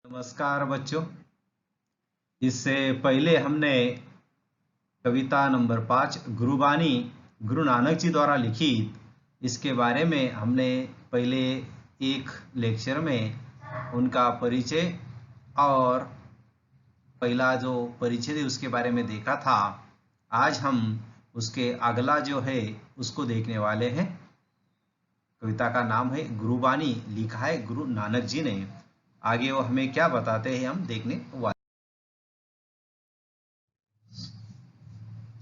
नमस्कार बच्चों। इससे पहले हमने कविता नंबर 5 गुरुबानी गुरु नानक जी द्वारा लिखित, इसके बारे में हमने पहले एक लेक्चर में उनका परिचय और पहला जो परिचय है उसके बारे में देखा था। आज हम उसके अगला जो है उसको देखने वाले हैं। कविता का नाम है गुरुबानी, लिखा है गुरु नानक जी ने। आगे वो हमें क्या बताते हैं हम देखने वाले।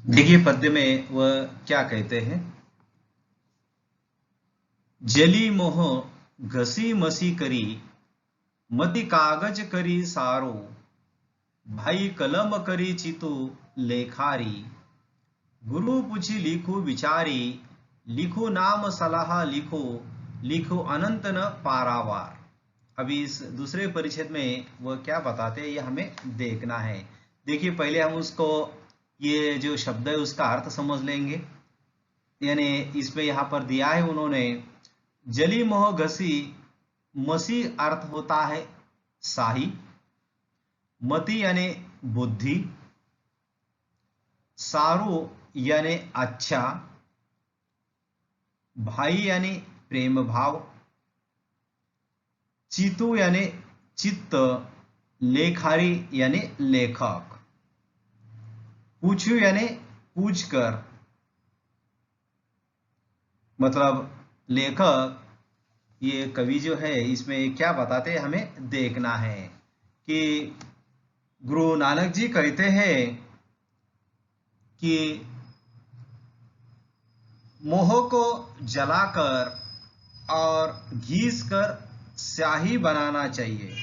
देखिए पद्य में वह क्या कहते हैं। जली मोह घसी मसी करी, मति कागज करी सारो, भाई कलम करी चितु लेखारी, गुरु पूछी लिखो विचारी, लिखो नाम सलाह लिखो, लिखो अनंत न पारावार। अभी इस दूसरे परिच्छेद में वह क्या बताते हैं ये हमें देखना है। देखिए पहले हम उसको ये जो शब्द है उसका अर्थ समझ लेंगे। यानी इसमें यहाँ पर दिया है उन्होंने, जली मोह घसी, मसी अर्थ होता है शाही, मति यानी बुद्धि, सारू यानी अच्छा, भाई यानी प्रेम भाव, चितु यानी चित्त, लेखारी यानी लेखक, पूछू यानी पूछ कर, मतलब लेखक ये कवि जो है इसमें क्या बताते हैं हमें देखना है कि गुरु नानक जी कहते हैं कि मोह को जलाकर और घीस कर स्याही बनाना चाहिए।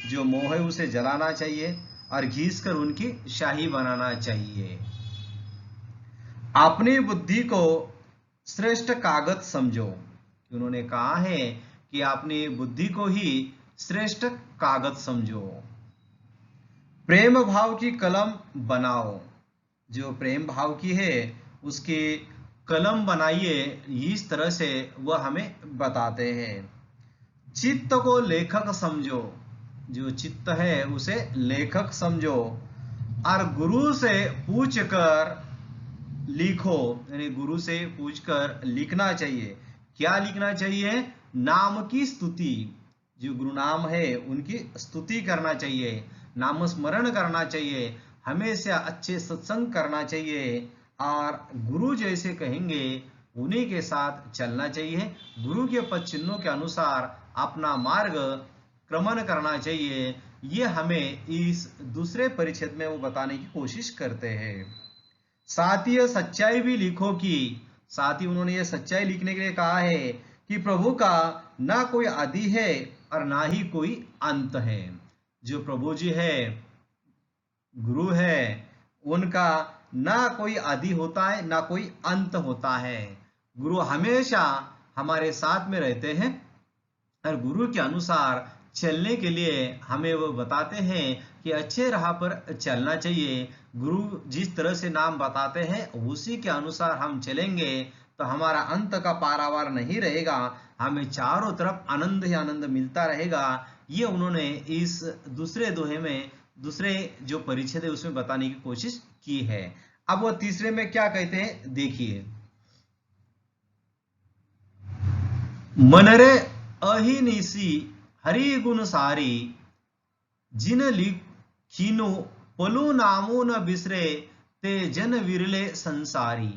जो मोह है उसे जलाना चाहिए और घीस कर उनकी स्याही बनाना चाहिए। अपनी बुद्धि को श्रेष्ठ कागज समझो। उन्होंने कहा है कि अपनी बुद्धि को ही श्रेष्ठ कागज समझो। प्रेम भाव की कलम बनाओ। जो प्रेम भाव की है उसकी कलम बनाइए, इस तरह से वह हमें बताते हैं। चित्त को लेखक समझो। जो चित्त है उसे लेखक समझो और गुरु से पूछ कर लिखो। यानी गुरु से पूछकर लिखना चाहिए। क्या लिखना चाहिए? नाम की स्तुति। जो गुरु नाम है उनकी स्तुति करना चाहिए, नाम स्मरण करना चाहिए, हमेशा अच्छे सत्संग करना चाहिए और गुरु जैसे कहेंगे उन्हीं के साथ चलना चाहिए। गुरु के पद चिन्हों के अनुसार अपना मार्ग क्रमण करना चाहिए। ये हमें इस दूसरे परिच्छेद में वो बताने की कोशिश करते हैं। साथ ही सच्चाई भी लिखो कि, साथ ही उन्होंने ये सच्चाई लिखने के लिए कहा है कि प्रभु का ना कोई आदि है और ना ही कोई अंत है। जो प्रभु जी है, गुरु है, उनका ना कोई आदि होता है ना कोई अंत होता है। गुरु हमेशा हमारे साथ में रहते हैं और गुरु के अनुसार चलने के लिए हमें वो बताते हैं कि अच्छे राह पर चलना चाहिए। गुरु जिस तरह से नाम बताते हैं उसी के अनुसार हम चलेंगे तो हमारा अंत का पारावार नहीं रहेगा, हमें चारों तरफ आनंद ही आनंद मिलता रहेगा। ये उन्होंने इस दूसरे दोहे में, दूसरे जो परिच्छेद है उसमें बताने की कोशिश की है। अब वो तीसरे में क्या कहते हैं देखिए। मनरे अहिनिसी हरि गुण सारी, जिन लिखिनो पलु नामो न बिसरे, ते जन विरले संसारी।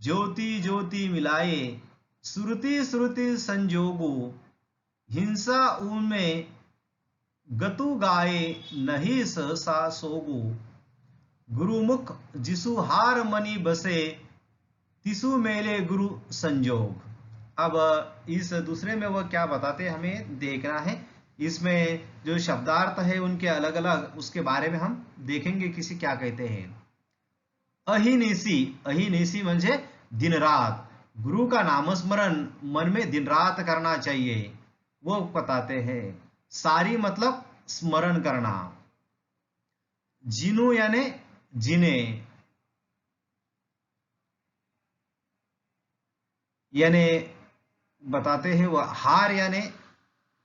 ज्योति ज्योति मिलाए श्रुति श्रुति संजोगो, हिंसा उनमें गतु गाए नहीं सहसा सोगो। गुरुमुख जिसु हार मनी बसे, तिसु मेले गुरु संजोग। अब इस दूसरे में वह क्या बताते हैं हमें देखना है। इसमें जो शब्दार्थ है उनके अलग अलग, उसके बारे में हम देखेंगे किसी क्या कहते हैं। अहिनिसी, अहिनिसी म्हणजे दिन रात। गुरु का नामस्मरण मन में दिन रात करना चाहिए, वो बताते हैं। सारी मतलब स्मरण करना। जिनु यानी जिने, यानी बताते हैं वह हार यानी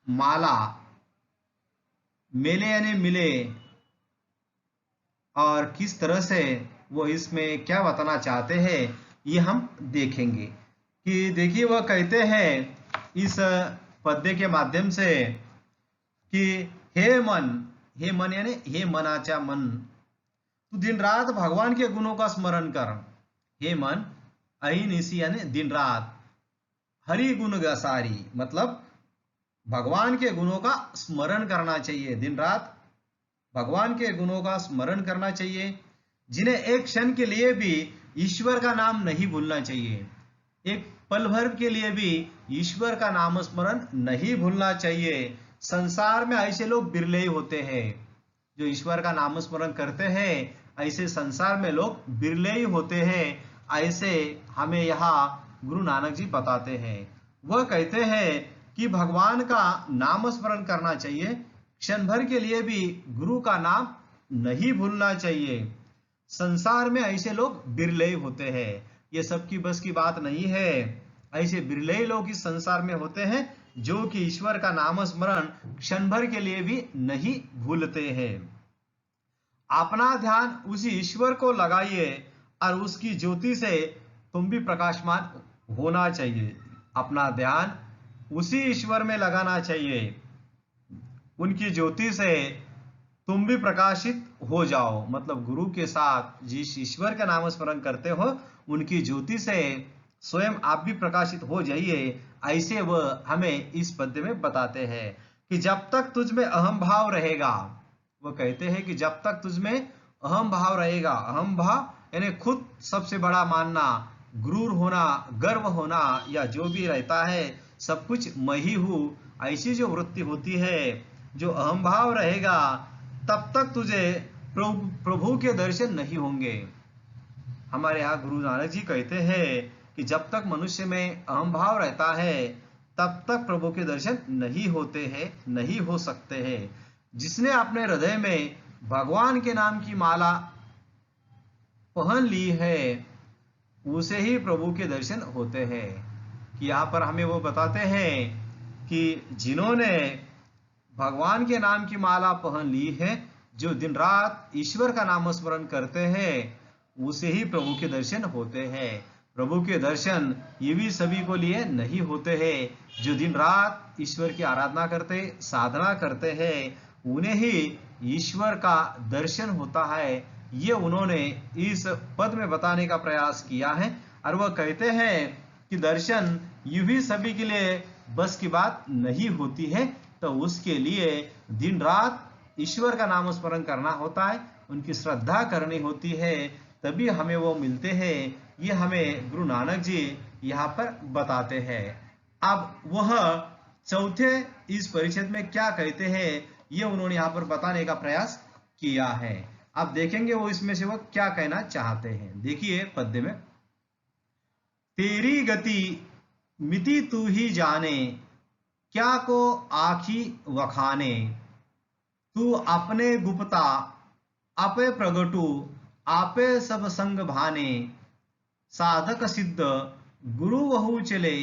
माला, मेले यानी मिले, और किस तरह से वो इसमें क्या बताना चाहते हैं ये हम देखेंगे। कि देखिए वह कहते हैं इस पद्य के माध्यम से कि हे मन यानी हे मनाचा मन, तू दिन रात भगवान के गुणों का स्मरण कर। हे मन, अहिनिशी यानी दिन रात, हरि गुण गसारी मतलब भगवान के गुणों का स्मरण करना चाहिए, दिन रात भगवान के गुणों का स्मरण करना चाहिए, जिन्हें एक क्षण के लिए भी ईश्वर का नाम नहीं भूलना चाहिए। एक पल भर के लिए भी ईश्वर का नाम स्मरण नहीं भूलना चाहिए। संसार में ऐसे लोग बिरले ही होते हैं जो ईश्वर का नाम स्मरण करते हैं, ऐसे संसार में लोग बिरले ही होते हैं, ऐसे हमें यहाँ गुरु नानक जी बताते हैं। वह कहते हैं कि भगवान का नाम स्मरण करना चाहिए, क्षण भर के लिए भी गुरु का नाम नहीं भूलना चाहिए। संसार में ऐसे लोग बिरले होते हैं, ये सबकी बस की बात नहीं है। ऐसे बिरले लोग इस संसार में होते हैं जो कि ईश्वर का नाम स्मरण क्षण भर के लिए भी नहीं भूलते हैं। अपना ध्यान उसी ईश्वर को लगाइए और उसकी ज्योति से तुम भी प्रकाशमान होना चाहिए। अपना ध्यान उसी ईश्वर में लगाना चाहिए, उनकी ज्योति से तुम भी प्रकाशित हो जाओ। मतलब गुरु के साथ जिस ईश्वर का नाम स्मरण करते हो उनकी ज्योति से स्वयं आप भी प्रकाशित हो जाइए। ऐसे वह हमें इस पद्य में बताते हैं कि जब तक तुझ में अहम भाव रहेगा, वो कहते हैं कि जब तक तुझ में अहम भाव रहेगा, अहम भाव यानी खुद सबसे बड़ा मानना, गुरूर होना, गर्व होना, या जो भी रहता है सब कुछ मैं ही हूँ, ऐसी जो वृत्ति होती है, जो अहम भाव रहेगा, तब तक तुझे प्रभु के दर्शन नहीं होंगे। हमारे यहाँ गुरु नानक जी कहते हैं कि जब तक मनुष्य में अहम भाव रहता है तब तक प्रभु के दर्शन नहीं होते हैं, नहीं हो सकते हैं। जिसने अपने हृदय में भगवान के नाम की माला पहन ली है उसे ही प्रभु के दर्शन होते हैं। कि यहाँ पर हमें वो बताते हैं कि जिन्होंने भगवान के नाम की माला पहन ली है, जो दिन रात ईश्वर का नाम स्मरण करते हैं, उसे ही प्रभु के दर्शन होते हैं। प्रभु के दर्शन ये भी सभी को लिए नहीं होते हैं। जो दिन रात ईश्वर की आराधना करते, साधना करते हैं, उन्हें ही ईश्वर का दर्शन होता है। ये उन्होंने इस पद में बताने का प्रयास किया है। और वह कहते हैं कि दर्शन ये भी सभी के लिए बस की बात नहीं होती है, तो उसके लिए दिन रात ईश्वर का नाम स्मरण करना होता है, उनकी श्रद्धा करनी होती है, तभी हमें वो मिलते हैं। ये हमें गुरु नानक जी यहाँ पर बताते हैं। अब वह चौथे इस परिच्छेद में क्या कहते हैं ये उन्होंने यहाँ पर बताने का प्रयास किया है। अब देखेंगे वो इसमें से वो क्या कहना चाहते हैं। देखिए पद्य में, तेरी गति मिति तू ही जाने, क्या को आखी वखाने, तू अपने गुप्ता आपे प्रगटू, आपे सब संग भाने, साधक सिद्ध गुरु वहु चले,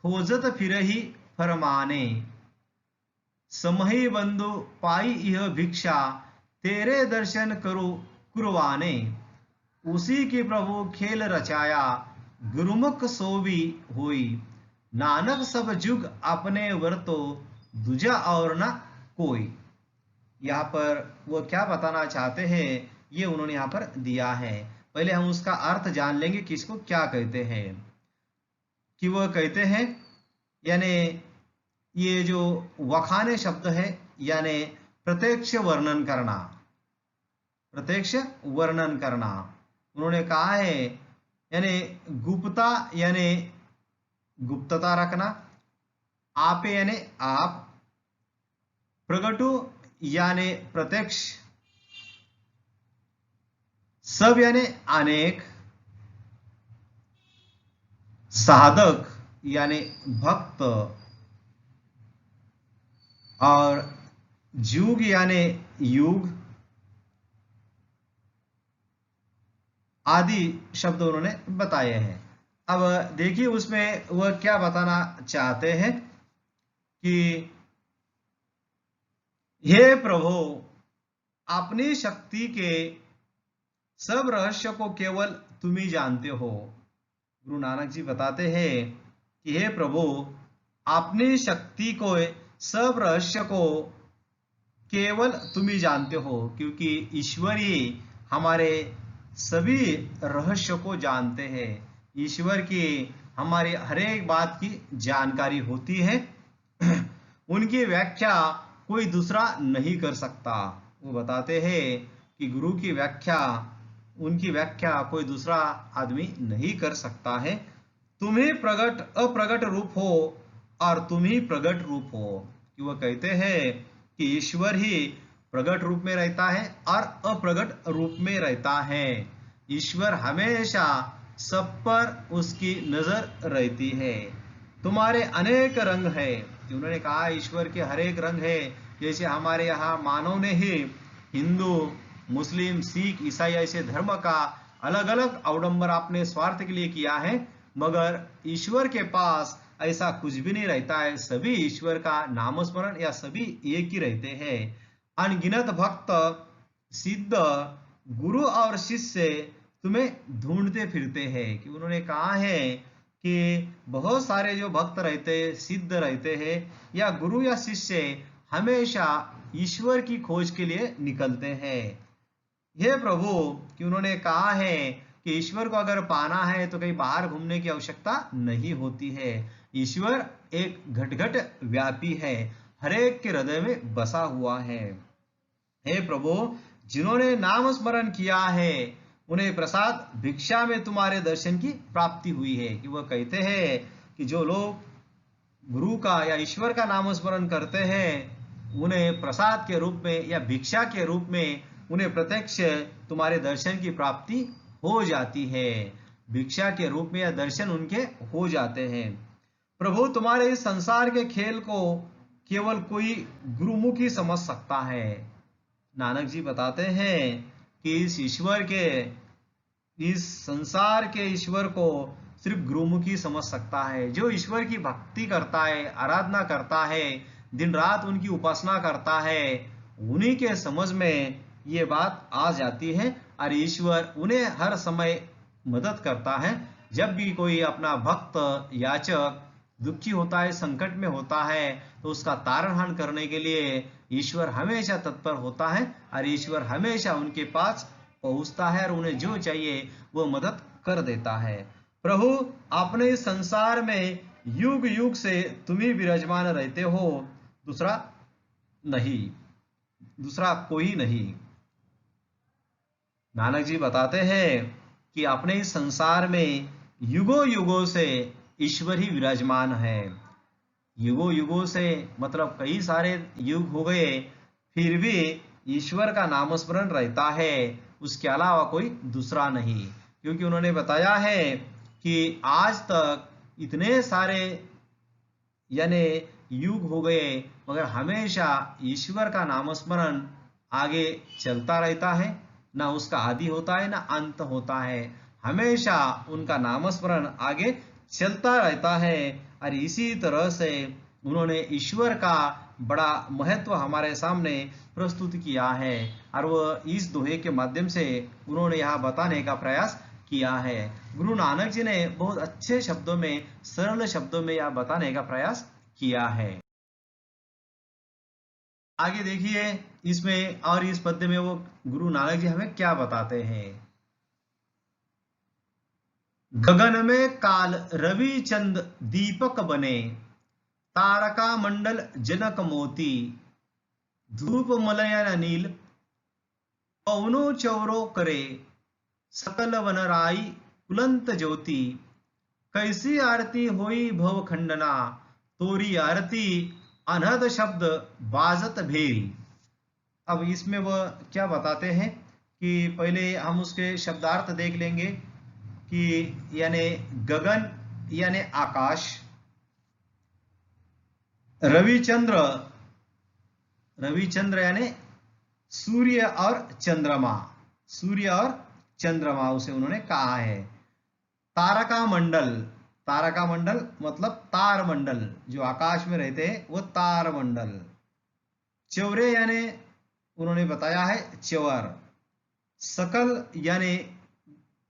खोजत फिरहि फरमाने, समहि बंधु पाई यह भिक्षा, तेरे दर्शन करो कुरवाने, उसी की प्रभु खेल रचाया, गुरुमुख सोवी होई, नानक सब जुग अपने वर्तो, दूजा और न कोई। यहाँ पर वो क्या बताना चाहते हैं ये उन्होंने यहाँ पर दिया है। पहले हम उसका अर्थ जान लेंगे कि इसको क्या कहते हैं। कि वह कहते हैं यानी ये जो वखाने शब्द है यानी प्रत्यक्ष वर्णन करना, प्रत्यक्ष वर्णन करना। उन्होंने कहा है यानी गुप्ता यानी गुप्तता रखना, आपे यानी आप, प्रगटु यानी प्रत्यक्ष, सब यानी अनेक, साधक यानी भक्त, और जुग यानी युग आदि शब्द उन्होंने बताए हैं। अब देखिए उसमें वह क्या बताना चाहते हैं कि हे प्रभु, अपनी शक्ति के सब रहस्य को केवल तुम ही जानते हो। गुरु नानक जी बताते हैं कि हे प्रभु, अपनी शक्ति को सब रहस्य को केवल तुम ही जानते हो, क्योंकि ईश्वर ही हमारे सभी रहस्य को जानते हैं। ईश्वर की हमारी हर एक बात की जानकारी होती है। उनकी व्याख्या कोई दूसरा नहीं कर सकता। वो बताते हैं कि गुरु की व्याख्या, उनकी व्याख्या कोई दूसरा आदमी नहीं कर सकता है। तुम ही प्रगट अप्रगट रूप हो और तुम ही प्रगट रूप हो। कि वो कहते हैं कि ईश्वर ही प्रगट रूप में रहता है और अप्रगट रूप में रहता है। ईश्वर हमेशा सब पर उसकी नजर रहती है। तुम्हारे अनेक रंग है। उन्होंने कहा ईश्वर के हर एक रंग है। जैसे हमारे यहाँ मानव ने ही हिंदू, मुस्लिम, सिख, ईसाई ऐसे धर्म का अलग अलग अवडंबर अपने स्वार्थ के लिए किया है, मगर ईश्वर के पास ऐसा कुछ भी नहीं रहता है। सभी ईश्वर का नामस्मरण या सभी एक ही रहते हैं। अनगिनत भक्त, सिद्ध, गुरु और शिष्य तुम्हें ढूंढते फिरते हैं। कि उन्होंने कहा है कि बहुत सारे जो भक्त रहते हैं, सिद्ध रहते हैं या गुरु या शिष्य हमेशा ईश्वर की खोज के लिए निकलते हैं। हे प्रभु, कि उन्होंने कहा है कि ईश्वर को अगर पाना है तो कहीं बाहर घूमने की आवश्यकता नहीं होती है। ईश्वर एक घट घट व्यापी है, हरेक के हृदय में बसा हुआ है। हे प्रभु, जिन्होंने नाम स्मरण किया है उन्हें प्रसाद भिक्षा में तुम्हारे दर्शन की प्राप्ति हुई है। कि वह कहते हैं कि जो लोग गुरु का या ईश्वर का नाम स्मरण करते हैं उन्हें प्रसाद के रूप में या भिक्षा के रूप में उन्हें प्रत्यक्ष तुम्हारे दर्शन की प्राप्ति हो जाती है। भिक्षा के रूप में या दर्शन उनके हो जाते हैं। प्रभु, तुम्हारे इस संसार के खेल को केवल कोई गुरुमुखी समझ सकता है। नानक जी बताते हैं कि इस संसार के ईश्वर को सिर्फ गुरुमुखी समझ सकता है। जो ईश्वर की भक्ति करता है, आराधना करता है, दिन रात उनकी उपासना करता है, उन्हीं के समझ में ये बात आ जाती है और ईश्वर उन्हें हर समय मदद करता है। जब भी कोई अपना भक्त याचक दुखी होता है, संकट में होता है, तो उसका तारणहार करने के लिए ईश्वर हमेशा तत्पर होता है और ईश्वर हमेशा उनके पास पहुंचता है और उन्हें जो चाहिए वो मदद कर देता है। प्रभु, अपने संसार में युग युग से तुम ही विराजमान रहते हो, दूसरा नहीं, दूसरा कोई नहीं। नानक जी बताते हैं कि अपने इस संसार में युगों युगों से ईश्वर ही विराजमान है। युगों युगों से मतलब कई सारे युग हो गए, फिर भी ईश्वर का नामस्मरण रहता है, उसके अलावा कोई दूसरा नहीं। क्योंकि उन्होंने बताया है कि आज तक इतने सारे यानी युग हो गए, मगर हमेशा ईश्वर का नामस्मरण आगे चलता रहता है। ना उसका आदि होता है ना अंत होता है, हमेशा उनका नामस्मरण आगे चलता रहता है। और इसी तरह से उन्होंने ईश्वर का बड़ा महत्व हमारे सामने प्रस्तुत किया है और वह इस दोहे के माध्यम से उन्होंने यहाँ बताने का प्रयास किया है। गुरु नानक जी ने बहुत अच्छे शब्दों में, सरल शब्दों में यह बताने का प्रयास किया है। आगे देखिए इसमें और इस पद्य में वो गुरु नानक जी हमें क्या बताते हैं। गगन में काल रवि चंद दीपक बने, तारका मंडल जनक मोती, धूप मलयन नील पवनो चौरो करे, सकल वनराई कुलंत ज्योति, कैसी आरती होई भव खंडना, तोरी आरती अनहद शब्द बाजत भेरी। अब इसमें वह क्या बताते हैं कि पहले हम उसके शब्दार्थ देख लेंगे कि यानी गगन यानी आकाश, रविचंद्र, रविचंद्र यानी सूर्य और चंद्रमा, सूर्य और चंद्रमा उसे उन्होंने कहा है। तारका मंडल, तारका मंडल मतलब तार मंडल, जो आकाश में रहते हैं वो तार मंडल। चौरे यानी उन्होंने बताया है च्यवर। सकल यानी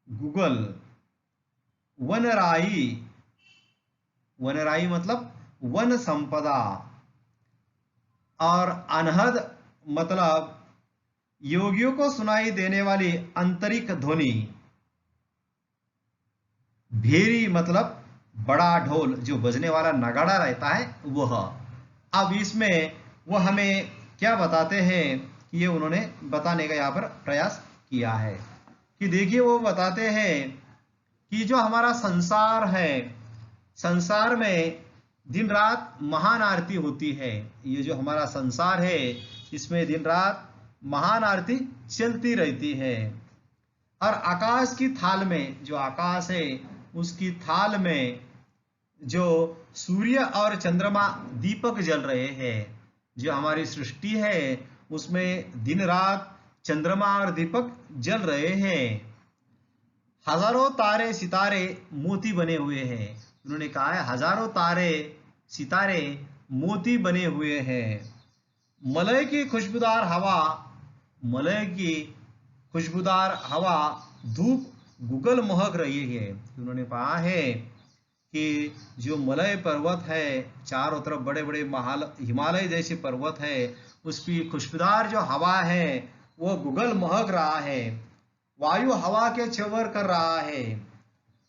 गूगल। वनराई, वनराई मतलब वन संपदा। और अनहद मतलब योगियों को सुनाई देने वाली आंतरिक ध्वनि। भेरी मतलब बड़ा ढोल, जो बजने वाला नगाड़ा रहता है वह। अब इसमें वो हमें क्या बताते हैं कि ये उन्होंने बताने का यहाँ पर प्रयास किया है कि देखिए, वो बताते हैं कि जो हमारा संसार है, संसार में दिन रात महान आरती होती है। ये जो हमारा संसार है, इसमें दिन रात महान आरती चलती रहती है। और आकाश की थाल में, जो आकाश है उसकी थाल में जो सूर्य और चंद्रमा दीपक जल रहे हैं। जो हमारी सृष्टि है उसमें दिन रात चंद्रमा और दीपक जल रहे हैं। हजारों तारे सितारे मोती बने हुए हैं। उन्होंने कहा है हजारों तारे सितारे मोती बने हुए हैं। मलय की खुशबूदार हवा, मलय की खुशबूदार हवा धूप गुगल महक रही है। उन्होंने कहा है कि जो मलय पर्वत है, चारों तरफ बड़े बड़े हिमालय जैसे पर्वत है, उसकी खुशबूदार जो हवा है वो गुगल महक रहा है। वायु हवा के च्यवर कर रहा है।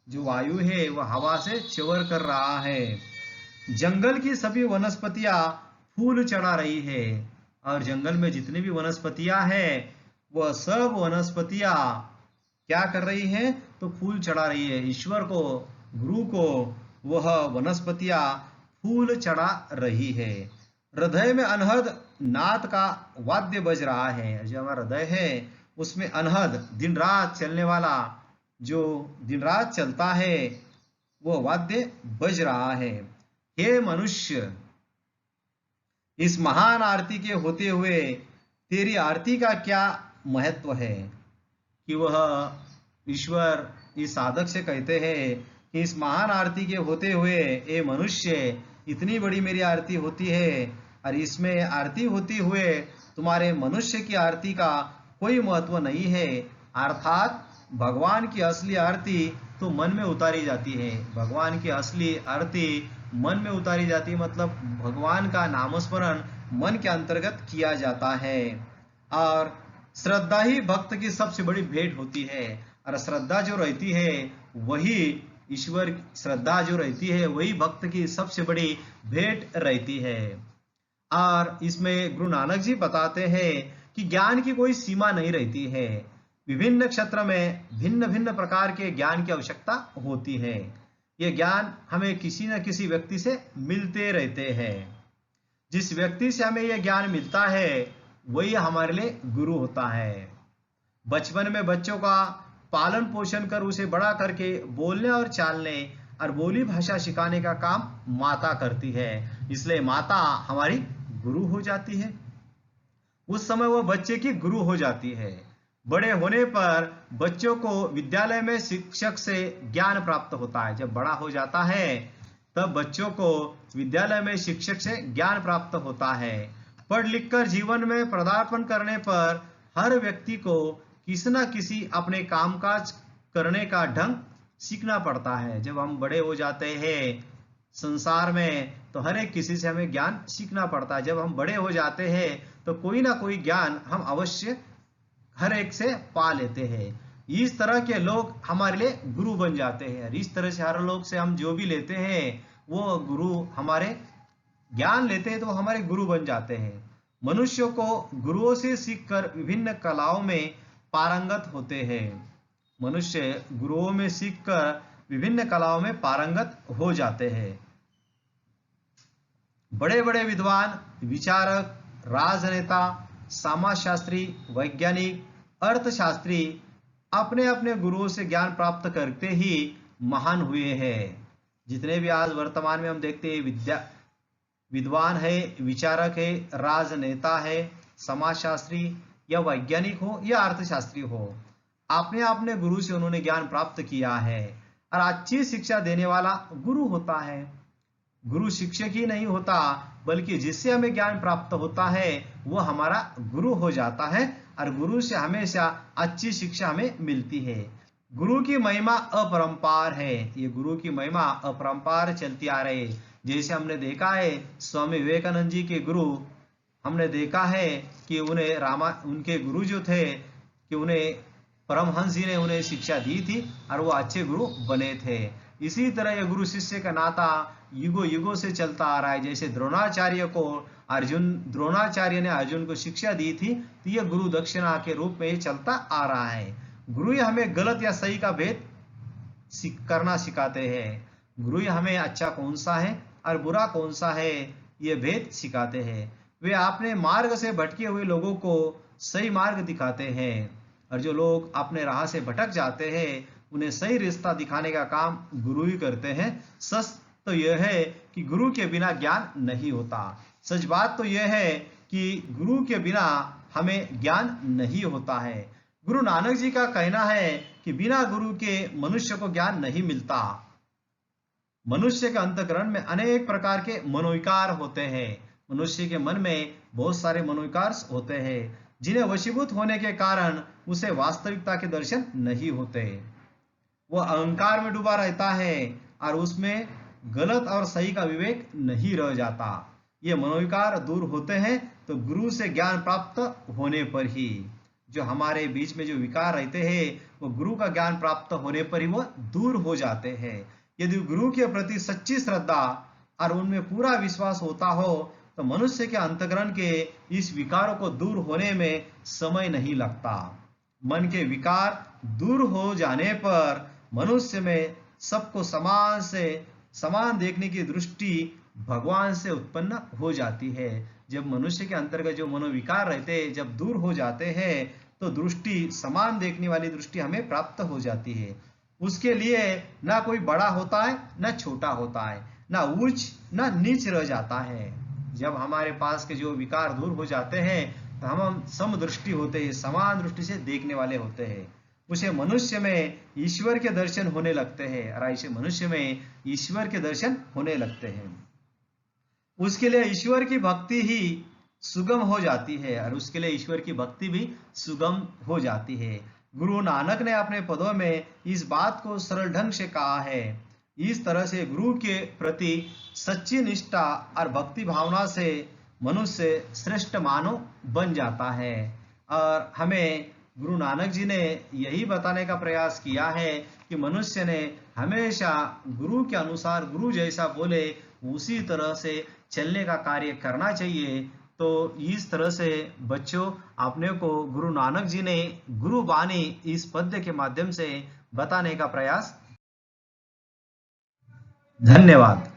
जो वायु है वह हवा से च्यवर कर रहा है। जंगल की सभी वनस्पतियां फूल चढ़ा रही है। और जंगल में जितनी भी वनस्पतियां हैं वह सब वनस्पतियां क्या कर रही हैं? तो फूल चढ़ा रही है। ईश्वर को, गुरु को वह वनस्पतियां फूल चढ़ा रही है। हृदय में अनहद नाद का वाद्य बज रहा है। जो हमारा हृदय है उसमें अनहद दिन रात चलने वाला, जो दिन रात चलता है वो वाद्य बज रहा है। हे मनुष्य, इस महान आरती के होते हुए तेरी आरती का क्या महत्व है? कि वह ईश्वर इस साधक से कहते हैं कि इस महान आरती के होते हुए ए मनुष्य, इतनी बड़ी मेरी आरती होती है और इसमें आरती होती हुए तुम्हारे मनुष्य की आरती का कोई महत्व नहीं है। अर्थात भगवान की असली आरती तो मन में उतारी जाती है। भगवान की असली आरती मन में उतारी जाती है, मतलब भगवान का नामस्मरण मन के अंतर्गत किया जाता है। और श्रद्धा ही भक्त की सबसे बड़ी भेंट होती है। और श्रद्धा जो रहती है वही ईश्वर, श्रद्धा जो रहती है वही भक्त की सबसे बड़ी भेंट रहती है। और इसमें गुरु नानक जी बताते हैं कि ज्ञान की कोई सीमा नहीं रहती है। विभिन्न क्षेत्र में भिन्न भिन्न प्रकार के ज्ञान की आवश्यकता होती है। ये ज्ञान हमें किसी न किसी व्यक्ति से मिलते रहते हैं। जिस व्यक्ति से हमें यह ज्ञान मिलता है वही हमारे लिए गुरु होता है। बचपन में बच्चों का पालन पोषण कर उसे बड़ा करके बोलने और चालने और बोली भाषा सिखाने का काम माता करती है। इसलिए माता हमारी गुरु हो जाती है। उस समय वह बच्चे की गुरु हो जाती है। बड़े होने पर बच्चों को विद्यालय में शिक्षक से ज्ञान प्राप्त होता है। जब बड़ा हो जाता है तब बच्चों को विद्यालय में शिक्षक से ज्ञान प्राप्त होता है। पढ़ लिखकर जीवन में पदार्पण करने पर हर व्यक्ति को किसी न किसी अपने कामकाज करने का ढंग सीखना पड़ता है। जब हम बड़े हो जाते हैं संसार में तो हर एक किसी से हमें ज्ञान सीखना पड़ता है। जब हम बड़े हो जाते हैं तो कोई ना कोई ज्ञान हम अवश्य हर एक से पा लेते हैं। इस तरह के लोग हमारे लिए गुरु बन जाते हैं। इस तरह से हर लोग से हम जो भी लेते हैं वो गुरु हमारे ज्ञान लेते हैं तो वो हमारे गुरु बन जाते हैं। मनुष्यों को गुरुओं से सीखकर विभिन्न कलाओं में पारंगत होते हैं। मनुष्य गुरुओं में सीखकर विभिन्न कलाओं में पारंगत हो जाते हैं। बड़े बड़े विद्वान, विचारक, राजनेता, समाजशास्त्री, वैज्ञानिक, अर्थशास्त्री अपने अपने गुरुओं से ज्ञान प्राप्त करते ही महान हुए हैं। जितने भी आज वर्तमान में हम देखते हैं विद्वान है, विचारक है, राजनेता है, समाजशास्त्री या वैज्ञानिक हो या अर्थशास्त्री हो, अपने अपने गुरु से उन्होंने ज्ञान प्राप्त किया है। और अच्छी शिक्षा देने वाला गुरु होता है। गुरु शिक्षक ही नहीं होता बल्कि जिससे हमें ज्ञान प्राप्त होता है वो हमारा गुरु हो जाता है, और गुरु से हमेशा अच्छी शिक्षा हमें मिलती है। गुरु की महिमा अपरंपार है। ये गुरु की महिमा अपरंपार चलती आ रही है। जैसे हमने देखा है स्वामी विवेकानंद जी के गुरु, हमने देखा है कि उनके गुरु जो थे कि उन्हें परमहंस जी ने उन्हें शिक्षा दी थी और वो अच्छे गुरु बने थे। इसी तरह ये गुरु शिष्य का नाता युगों युगों से चलता आ रहा है। जैसे द्रोणाचार्य ने अर्जुन को शिक्षा दी थी, तो ये गुरु दक्षिणा के रूप में चलता आ रहा है। गुरु हमें गलत या सही का भेद करना सिखाते हैं। गुरु हमें अच्छा कौन सा है और बुरा कौन सा है ये भेद सिखाते हैं। वे अपने मार्ग से भटके हुए लोगों को सही मार्ग दिखाते हैं, और जो लोग अपने राह से भटक जाते हैं उन्हें सही रास्ता दिखाने का काम गुरु ही करते हैं। सच तो यह है कि गुरु के बिना ज्ञान नहीं होता। सच बात तो यह है कि गुरु के बिना हमें ज्ञान नहीं होता है। गुरु नानक जी का कहना है कि बिना गुरु के मनुष्य को ज्ञान नहीं मिलता। मनुष्य के अंतःकरण में अनेक प्रकार के मनोविकार होते हैं। मनुष्य के मन में बहुत सारे मनोविकार होते हैं जिन्हें वशीभूत होने के कारण उसे वास्तविकता के दर्शन नहीं होते। वह अहंकार में डूबा रहता है और उसमें गलत और सही का विवेक नहीं रह जाता। ये मनोविकार दूर होते हैं तो गुरु से ज्ञान प्राप्त होने पर ही। जो हमारे बीच में जो विकार रहते हैं वो गुरु का ज्ञान प्राप्त होने पर ही वो दूर हो जाते हैं। यदि गुरु के प्रति सच्ची श्रद्धा और उनमें पूरा विश्वास होता हो तो मनुष्य के अंतःकरण के इस विकारों को दूर होने में समय नहीं लगता। मन के विकार दूर हो जाने पर मनुष्य में सबको समान देखने की दृष्टि भगवान से उत्पन्न हो जाती है। जब मनुष्य के अंतर्गत जो मनोविकार रहते हैं जब दूर हो जाते हैं तो दृष्टि समान देखने वाली दृष्टि हमें प्राप्त हो जाती है। उसके लिए ना कोई बड़ा होता है ना छोटा होता है, ना ऊंच ना नीच रह जाता है। जब हमारे पास के जो विकार दूर हो जाते हैं तो हम समदृष्टि होते हैं, समान दृष्टि से देखने वाले होते हैं। उसे मनुष्य में ईश्वर के दर्शन होने लगते हैं, और ऐसे मनुष्य में ईश्वर के दर्शन होने लगते हैं। उसके लिए ईश्वर की भक्ति ही सुगम हो जाती है, और उसके लिए ईश्वर की भक्ति भी सुगम हो जाती है। गुरु नानक ने अपने पदों में इस बात को सरल ढंग से कहा है। इस तरह से गुरु के प्रति सच्ची निष्ठा और भक्ति भावना से मनुष्य श्रेष्ठ मानव बन जाता है। और हमें गुरु नानक जी ने यही बताने का प्रयास किया है कि मनुष्य ने हमेशा गुरु के अनुसार, गुरु जैसा बोले उसी तरह से चलने का कार्य करना चाहिए। तो इस तरह से बच्चों अपने को गुरु नानक जी ने गुरु बानी इस पद्य के माध्यम से बताने का प्रयास। धन्यवाद।